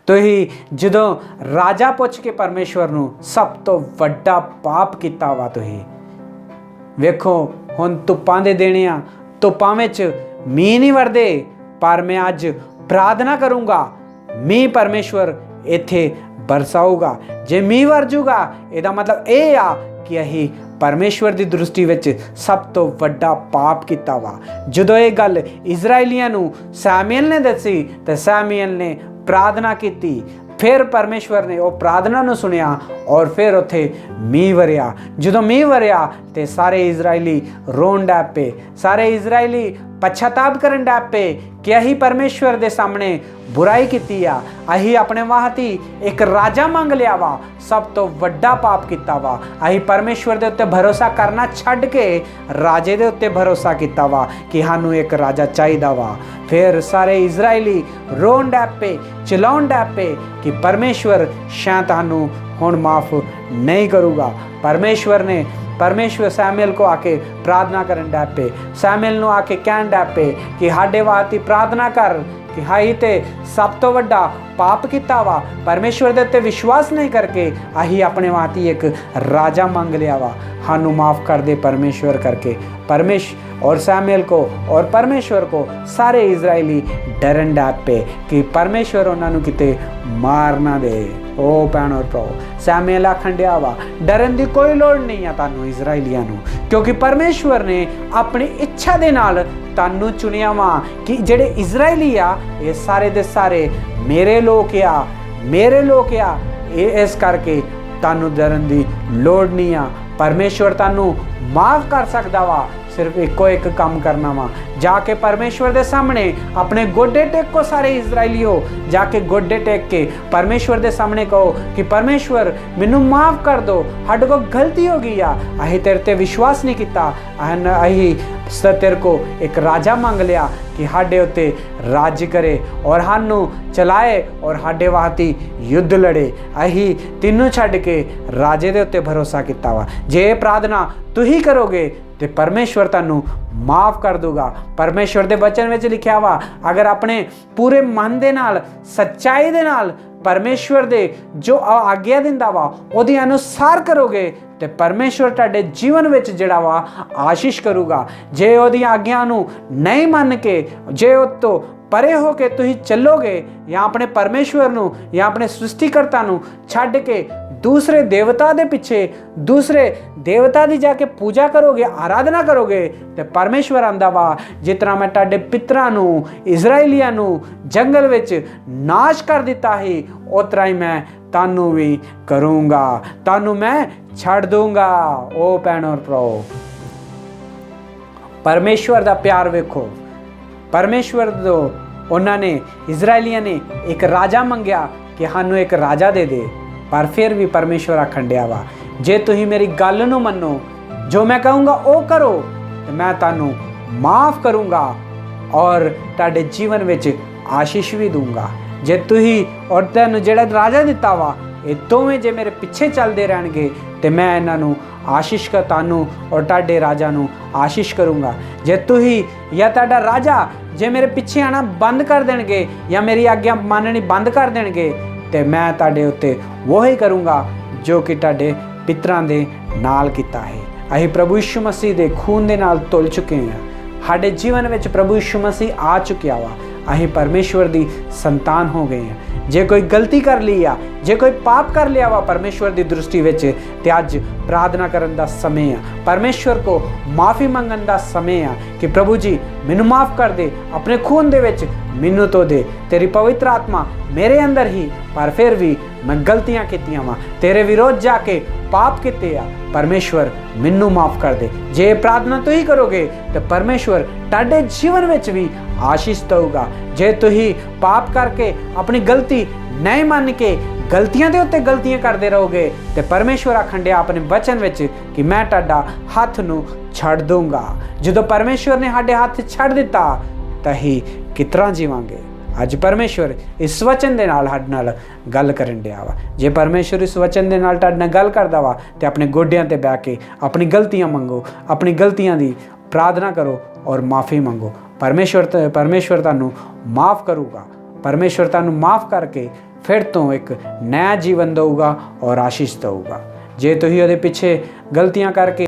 ਤੁਸੀਂ ਜਦੋਂ ਰਾਜਾ ਪੁੱਛ ਕੇ ਪਰਮੇਸ਼ਵਰ ਨੂੰ ਸਭ ਤੋਂ ਵੱਡਾ ਪਾਪ ਕੀਤਾ ਵਾ। ਤੁਸੀਂ ਵੇਖੋ ਹੁਣ ਧੁੱਪਾਂ ਦੇ ਦਿਨ ਆ, ਧੁੱਪਾਂ ਵਿੱਚ ਮੀਂਹ ਨਹੀਂ ਵਰਦੇ, ਪਰ ਮੈਂ ਅੱਜ ਪ੍ਰਾਰਥਨਾ ਕਰੂੰਗਾ ਮੀਂਹ ਪਰਮੇਸ਼ਵਰ ਇੱਥੇ ਬਰਸਾਊਗਾ। ਜੇ ਮੀਂਹ ਵਰ ਜੂਗਾ ਇਹਦਾ ਮਤਲਬ ਇਹ ਆ ਕਿ ਅਸੀਂ ਪਰਮੇਸ਼ਵਰ ਦੀ ਦ੍ਰਿਸ਼ਟੀ ਵਿੱਚ ਸਭ ਤੋਂ ਵੱਡਾ ਪਾਪ ਕੀਤਾ ਵਾ। ਜਦੋਂ ਇਹ ਗੱਲ ਇਜ਼ਰਾਈਲੀਆਂ ਨੂੰ ਸੈਮੂਅਲ ਨੇ ਦੱਸੀ ਤਾਂ ਸੈਮੂਅਲ ਨੇ ਪ੍ਰਾਰਥਨਾ ਕੀਤੀ। ਫਿਰ ਪਰਮੇਸ਼ਵਰ ਨੇ ਉਹ ਪ੍ਰਾਰਥਨਾ ਨੂੰ ਸੁਣਿਆ ਔਰ ਫਿਰ ਉੱਥੇ ਮੀਂਹ ਵਰਿਆ। ਜਦੋਂ ਮੀਂਹ ਵਰਿਆ ਤੇ ਸਾਰੇ ਇਜ਼ਰਾਈਲੀ ਰੋਣ ਡੈ ਪਏ, ਸਾਰੇ ਇਜ਼ਰਾਈਲੀ ਪਛਤਾਪ ਕਰਨ ਡੈ ਪਏ ਕਿ ਅਸੀਂ ਪਰਮੇਸ਼ਵਰ ਦੇ ਸਾਹਮਣੇ ਬੁਰਾਈ ਕੀਤੀ ਆ, ਅਸੀਂ ਆਪਣੇ ਵਾਸਤੇ ਇੱਕ ਰਾਜਾ ਮੰਗ ਲਿਆ ਵਾ, ਸਭ ਤੋਂ ਵੱਡਾ ਪਾਪ ਕੀਤਾ ਵਾ। ਅਸੀਂ ਪਰਮੇਸ਼ਵਰ ਦੇ ਉੱਤੇ ਭਰੋਸਾ ਕਰਨਾ ਛੱਡ ਕੇ ਰਾਜੇ ਦੇ ਉੱਤੇ ਭਰੋਸਾ ਕੀਤਾ ਵਾ ਕਿ ਸਾਨੂੰ ਇੱਕ ਰਾਜਾ ਚਾਹੀਦਾ ਵਾ। ਫਿਰ ਸਾਰੇ ਇਜ਼ਰਾਈਲੀ ਰੋਣ ਡੈ ਪਏ, ਚਿਲਾਉਣ ਡੈ ਪਏ ਕਿ ਪਰਮੇਸ਼ਵਰ ਸ਼ਾਇਦ ਸਾਨੂੰ ਹੁਣ ਮਾਫ ਨਹੀਂ ਕਰੂਗਾ। परमेश्वर सैमुअल को आके प्रार्थना करन डै पे, सैमुअल ਨੂੰ आके कहन डै पे कि ਸਾਡੇ ਵਾਸਤੇ प्रार्थना कर कि हाई ते सब तो वड्डा पाप किया वा, परमेश्वर दे उत्ते विश्वास नहीं करके अही अपने वास्ते एक राजा मंग लिया वा, सानू माफ़ कर दे परमेश्वर करके। और सैमुअल को और परमेश्वर को सारे इजराइली डरन डै पे कि परमेश्वर उन्होंने किते मार ना दे। ओ भैन और भ्राओ, सैमुअल आखन डया वा डरन की कोई लोड़ नहीं है तुहानू इजराइलियां नू, क्योंकि परमेश्वर ने अपनी इच्छा दे नाल तुहानू चुनिया वा कि जेड़े इजराइली आ ये सारे दे सारे मेरे लोग आ। इस करके तुहानू डरन की लोड़ नहीं आ। परमेश्वर तुहानू माफ़ कर सकदा वा, सिर्फ एको एक काम करना वा, जाके परमेश्वर के सामने अपने गोडे टेको। सारे इजराइलियों जाके गोडे टेक के परमेश्वर के सामने कहो कि परमेश्वर मैनू माफ़ कर दो, साडे को गलती हो गई आ, अहीं तेरे ते विश्वास नहीं किया, अहीं तेरे को एक राजा मंग लिया कि साडे उत्ते राज करे और सानू चलाए और साडे वास्ते युद्ध लड़े। अहीं तीनों छड्ड के राजे दे उत्ते भरोसा किया वा। जे प्रार्थना तुही करोगे तो परमेश्वर तुहानू माफ़ कर दूगा। परमेश्वर के वचन में लिखा वा अगर अपने पूरे मन दे नाल सच्चाई दे नाल परमेश्वर दे जो आज्ञा दिंदा वा उहदे अनुसार करोगे तो परमेश्वर तुहाडे जीवन में जिहड़ा वा आशीष करूगा। जे उहदी आज्ञा नू नहीं मन के जे उस तो परे हो के तुसीं चलोगे या अपने परमेश्वर नू या अपने सृष्टिकर्ता नू छड्ड के दूसरे देवता दे पिछे दूसरे देवता दी जाके पूजा करोगे, आराधना करोगे, तो परमेश्वर आंदा वा जितना मैं तुहाडे पितरां नू इजराइलियां नू जंगल विच नाश कर दिता ही उतना ही मैं तानू भी करूँगा, तानू मैं छड़ दूंगा। ओ भैन और भराओ, परमेश्वर दा प्यार वेखो। परमेश्वर दो उन्होंने इजराइलियां ने एक राजा मंगया कि सानू एक राजा दे दे, पर फिर भी परमेश्वर आखन डया वा जे तुसीं मेरी गल नूं मन्नो, जो मैं कहूँगा वो करो तो मैं तुहानू माफ़ करूँगा और तुहाडे जीवन विच आशीष भी दूंगा। जे तुसीं और तुहानू जिहड़ा राजा दिता वा ये दोवें जे मेरे पिछे चलते रहणगे तो मैं इन्हां नूं आशीष का तुहानू और तुहाडे राजा नूं आशीष करूँगा। जे तुसीं या तुहाडा राजा जे मेरे पिछे आना बंद कर देणगे या मेरी आज्ञा माननी बंद कर देणगे तो मैं तुहाडे उत्ते वही करूँगा जो कि तुहाडे पितरां दे नाल कीता है। असीं प्रभु यीशु मसीह दे खून दे नाल तुल चुके हैं, साडे जीवन विच प्रभु यीशु मसीह आ चुकिया वा, असीं परमेश्वर दी संतान हो गए हैं। जे कोई गलती कर ली आ, जे कोई पाप कर लिया वा परमेश्वर की दृष्टि विच ते अज प्रार्थना करन दा समय आ, परमेश्वर को माफ़ी मंगन दा समय आ कि प्रभु जी मैनू माफ़ कर दे, अपने खून दे विच मैनू तो दे, तेरी पवित्र आत्मा मेरे अंदर ही, पर फिर भी मैं गलतियां कीतियां वा, तेरे विरोध जाके पाप किते आ, परमेश्वर मैनू माफ़ कर दे। जे प्रार्थना तुही करोगे तो परमेश्वर तुहाडे जीवन विच भी आशीष दूगा। जे तुही पाप करके अपनी गलती नहीं मान के गलतियां दे उत्ते गलतियां करते रहोगे तो परमेश्वर आखन डया अपने वचन विच कि मैं तुहाडा हथ नूं छड़ दूंगा। जदों परमेश्वर ने साडे हथ छड़ दिता तो ही कितना जीवांगे। अज परमेश्वर इस वचन दे नाल साडे नाल गल करन डया वा। जे परमेश्वर इस वचन दे नाल तुहाडे नाल गल करदा वा ते अपने गोड्यां ते बैठ के अपनी गलतियां मंगो, अपनी गलतियां दी प्रार्थना करो और माफ़ी मंगो। परमेश्वर तुहानू माफ़ करूगा। परमेश्वर तुहानू माफ़ करके ਫਿਰ ਤੋਂ ਇੱਕ ਨया ਜੀਵਨ ਦਊਗਾ ਔਰ ਆਸ਼ੀਸ਼ ਦਊਗਾ। ਜੇ ਤੁਸੀਂ ਉਹਦੇ ਪਿੱਛੇ ਗਲਤੀਆਂ ਕਰਕੇ